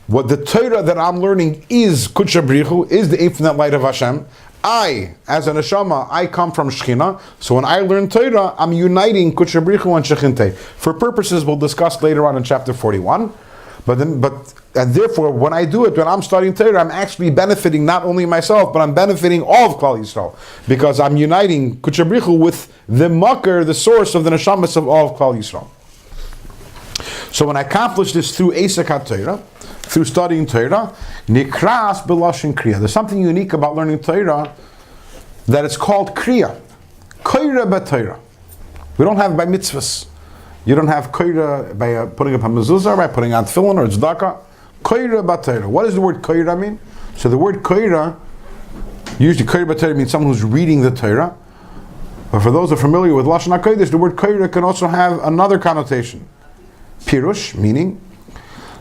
what the Torah that I'm learning is Kudsha B'richu, is the infinite light of Hashem. I, as a neshama, I come from Shekhinah. So when I learn Torah, I'm uniting Kudsha B'richu and Shechinte. For purposes we'll discuss later on in chapter 41. And therefore, when I do it, when I'm studying Torah, I'm actually benefiting not only myself, but I'm benefiting all of Klal Yisrael, because I'm uniting Kudsha B'richu with the makar, the source of the neshamas of all of Klal Yisrael. So when I accomplish this through Eisek HaTorah, through studying Torah, Nikras B'Lashon Kriya. There's something unique about learning Torah, that it's called Kriya. Koira b'Torah. We don't have by mitzvahs. You don't have koira by putting up a mezuzah, by putting on tefillin or tzedakah. Koira b'Torah. What does the word koira mean? So the word koira, usually koira b'Torah means someone who's reading the Torah. But for those who are familiar with Lashon HaKodesh, the word koira can also have another connotation. Pirush, meaning,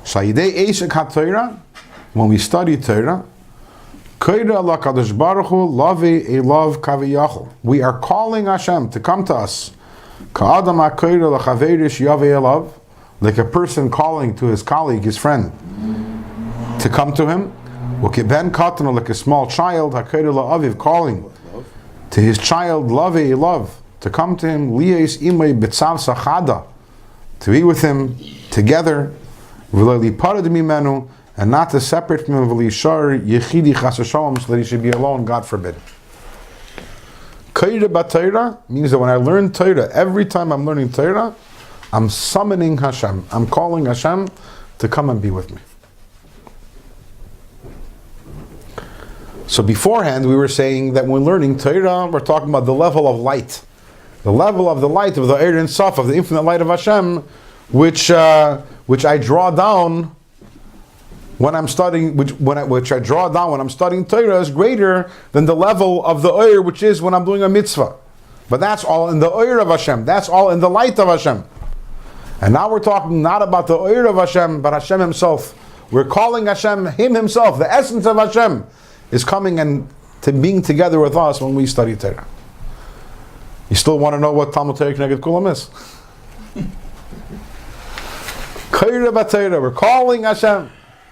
Sayidei Eisek HaTorah, when we study Torah, koira l'Kadosh Baruch Hu lavi elav kaviyachol. We are calling Hashem to come to us. Like a person calling to his colleague, his friend, to come to him. Like a small child, calling to his child, love, to come to him, to be with him together, and not to separate from him, so that he should be alone, God forbid. Koira b'Torah means that when I learn Torah, every time I'm learning Torah, I'm summoning Hashem. I'm calling Hashem to come and be with me. So beforehand, we were saying that when learning Torah, we're talking about the level of light. The level of the light of the Ein Sof, of the infinite light of Hashem, which I draw down when I'm studying, which I draw down when I'm studying Torah, is greater than the level of the Oyer, which is when I'm doing a mitzvah. But that's all in the Oyer of Hashem. That's all in the light of Hashem. And now we're talking not about the Oyer of Hashem, but Hashem Himself. We're calling Hashem, Him Himself, the essence of Hashem, is coming and to being together with us when we study Torah. You still want to know what Talmud Torah K'neged Kulam is? Koira b'Torah. We're calling Hashem.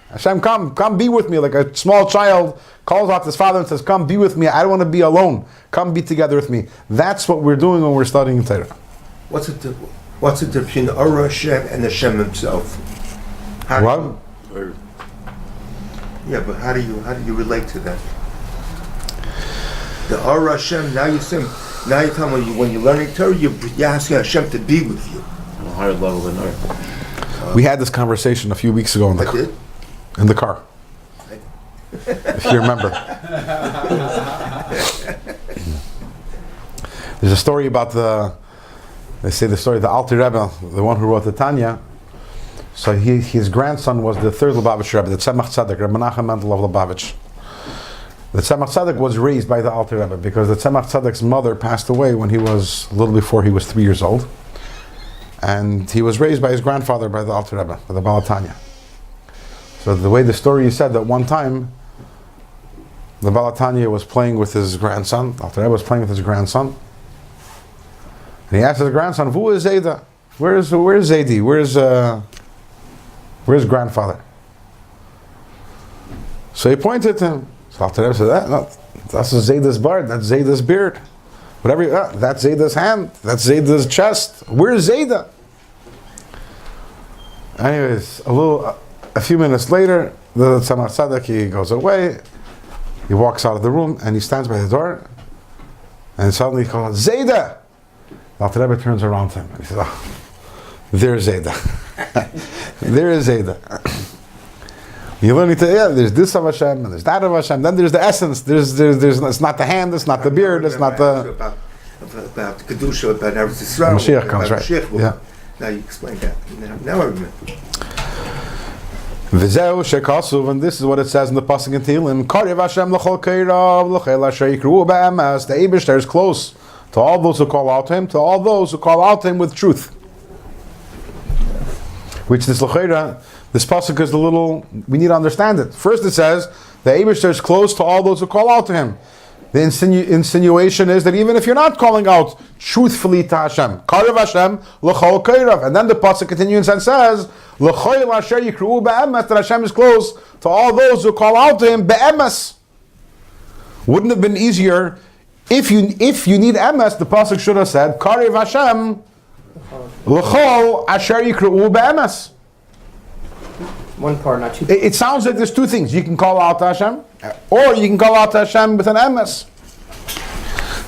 Hashem, come be with me, like a small child calls out his father and says, come be with me, I don't want to be alone, come be together with me. That's what we're doing when we're studying Torah. What's the difference between the Or Hashem and Hashem Himself? Yeah, but how do you relate to that? The Or Hashem, now you're telling me when you're learning Torah, you're asking Hashem to be with you. On a higher level than earth. We had this conversation a few weeks ago in the car. If you remember. There's a story about the Alter Rebbe, the one who wrote the Tanya. So his grandson was the third Lubavitch Rebbe, the Tzemach Tzedek, Rabbi Menachem Mendel of Lubavitch. The Tzemach Tzedek was raised by the Alter Rebbe because the Tzemach Tzedek's mother passed away when he was a little before he was 3 years old, and he was raised by his grandfather by the Alter Rebbe, by the Baal Tanya. So the way the story is said that one time the Baal Tanya was playing with his grandson. The Alter Rebbe was playing with his grandson, and he asked his grandson, "Who is Zayda? Where's Zaydi? Where's grandfather?" So he pointed to him. So Alter Rebbe said, "That's Zayda's beard. That's Zayda's beard. Whatever. That's Zayda's hand. That's Zayda's chest. Where's Zayda?" Anyways, a few minutes later, the Tzemach Tzedek, he goes away. He walks out of the room and he stands by the door, and suddenly he calls, "Zayda!" The Alter Rebbe turns around to him and he says, "Oh, there's Zayda." There is Zayda. You learn there's this of Hashem and there's that of Hashem. Then there's the essence. There's it's not the hand, it's not the beard, it's not the about the kedusha, about Eretz Yisrael. Mashiach comes, right? Mashiach. Yeah. Now you explain that. Now I remember. V'zeu shekasuv, and this is what it says in the pasuk in Tehillim. Karev Hashem l'chol keirav l'chel asher yikru b'emes. The Eibishter is close to all those who call out to Him, to all those who call out to Him with truth. Which this l'cheira, this pasuk is a little, we need to understand it. First it says, the Eibishter is close to all those who call out to Him. The insinuation is that even if you're not calling out truthfully to Hashem, Karev Hashem l'chol keirav, and then the pasuk continues and says, l'chol asher yikru b'emes, that Hashem is close to all those who call out to Him b'emes. Wouldn't it have been easier if you need emes? The pasuk should have said, Karev Hashem l'chol asher yikru b'emes. One part, not two. It sounds like there's two things. You can call out to Hashem, or you can call out to Hashem with an emes.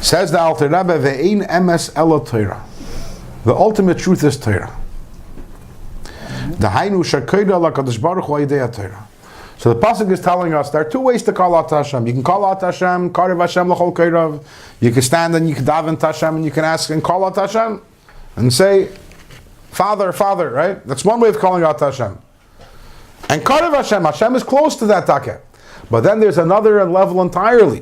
Says the Alter Rebbe, ve'ein emes ela Torah. The ultimate truth is Torah. The hainu shekoida lakadosh baruch hu idei Torah. So the pasuk is telling us there are two ways to call out to Hashem. You can call out to Hashem, karev Hashem l'chol keirav. You can stand and you can daven to Hashem and you can ask and call out to Hashem and say, Father, Father, right? That's one way of calling out to Hashem. And Karev Hashem, Hashem is close to that takeh. But then there's another level entirely,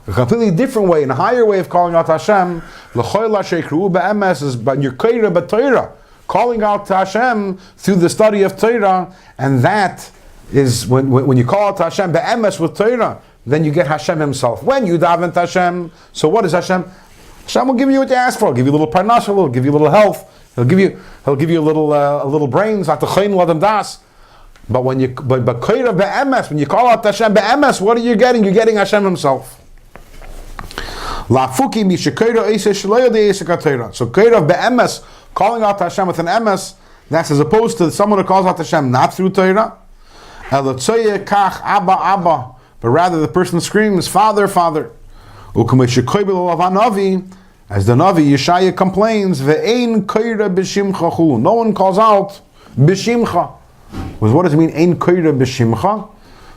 a completely different way, and a higher way of calling out to Hashem. L'choil ha'shekru b'emes is your kaira b'Torah, calling out to Hashem through the study of Torah, and that is when you call out to Hashem b'emes with Torah, then you get Hashem Himself. When you daven to Hashem, so what is Hashem? Hashem will give you what you ask for. He'll give you a little parnasa, He'll give you a little health. He'll give you a little brains. But when you kaira be'emes, when you call out to Hashem be'emes, what are you getting? You're getting Hashem Himself. Lafuki mishakaira eiseh shloya de'esek haTorah. So kaira be'emes, calling out to Hashem with an emes, that's as opposed to someone who calls out to Hashem not through Torah. Elotzoye kach abba abba, but rather the person screams Father Father. Ukamishakaibel lavanavi, as the Navi Yeshaya complains, ve'ein kaira b'shimcha hu. No one calls out b'shimcha. What does it mean, ein koira b'shimcha?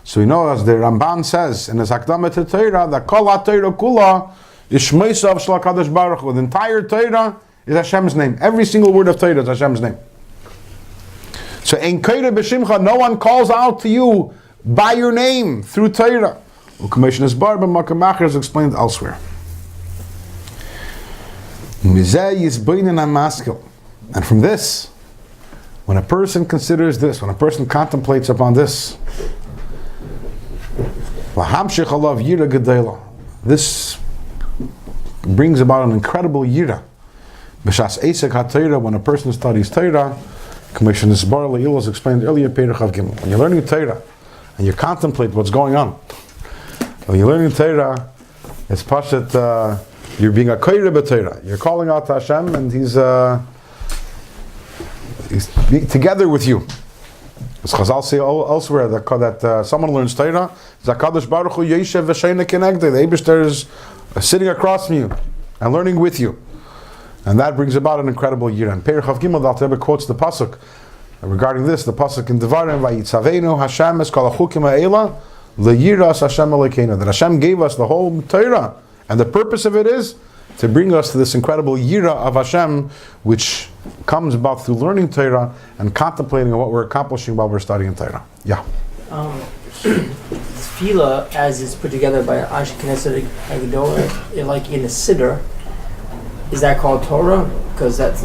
So you know, as the Ramban says in his Hakdama to Torah, that kol ha-Torah kula is shmeisav shel HaKadosh Baruch Hu. The entire Torah is Hashem's name. Every single word of Torah is Hashem's name. So ein koira b'shimcha, no one calls out to you by your name through Torah. Commissioner's Barba Makamacher is explained elsewhere. Mizeh yizbeinen hamaskil. And from this, when a person considers this, when a person contemplates upon this, this brings about an incredible yira. When a person studies Torah, Commissioner Zbar Le'il was explained earlier, when you're learning Torah and you contemplate what's going on, when you're learning Torah, it's pashat, you're being a koira b'Torah. You're calling out to Hashem and He's together with you. As Chazal say elsewhere that someone learns Torah, Zakadosh Baruch Hu Yeshev v'Sheina Kenegdei. The Eibishter is sitting across from you and learning with you, and that brings about an incredible year. And Perich Chav Gimel, the Alter Rebbe quotes the pasuk regarding this. The pasuk in Devarim, Vayitzavenu Hashem es kol hachukim ha'ela leyiras Hashem Elokeinu. That Hashem gave us the whole Torah, and the purpose of it is to bring us to this incredible yira of Hashem, which comes about through learning Torah and contemplating on what we're accomplishing while we're studying Torah. Yeah. Tefillah, as it's put together by Anshe Knesset Hagdolah, like in the Siddur, is that called Torah? Because that's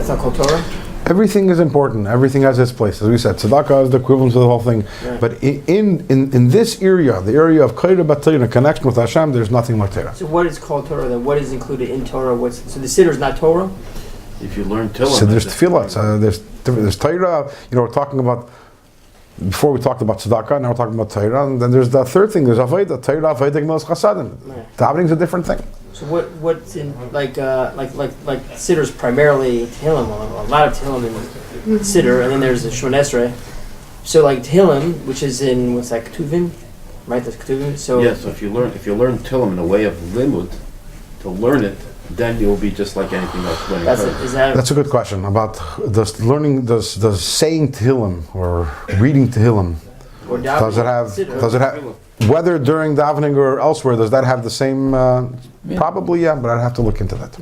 not called Torah. Everything is important. Everything has its place. As we said, tzedakah is the equivalent to the whole thing. Yeah. But in this area, the area of Kaira Batayna, connection with Hashem, there's nothing like Torah. So what is called Torah then? What is included in Torah? So the Siddur is not Torah? If you learn Tehillim, So there's tefillah. There's Torah. We're talking about. Before we talked about tzedakah, now we're talking about Torah, and then there's the third thing. There's avodah. Torah, avodah, gemilas chasadim. Right. Davening is a different thing. So what's in like Siddur is primarily Tehillim, a lot of Tehillim in Siddur, and then there's the Shemona Esrei. So like Tehillim, which is in what's that, Ketuvim, right? That's Ketuvim. So yeah. So if you learn Tehillim in a way of limud, to learn it, then you'll be just like anything else. Learning Torah. That's a good question about does saying Tehillim or reading Tehillim. Or Does it Siddur. have whether during davening or elsewhere? Does that have the same? Probably, yeah, but I'd have to look into that.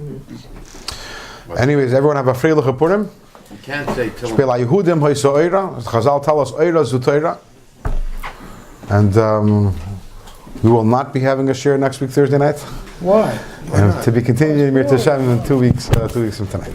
Anyways, everyone have a freiliche Purim. You can't say Tehillim. Spela Yehudim hoyso oira. Chazal tell us oira zu Torah. And we will not be having a share next week Thursday night. Why? And to be continued in Mir Tashem in 2 weeks from tonight.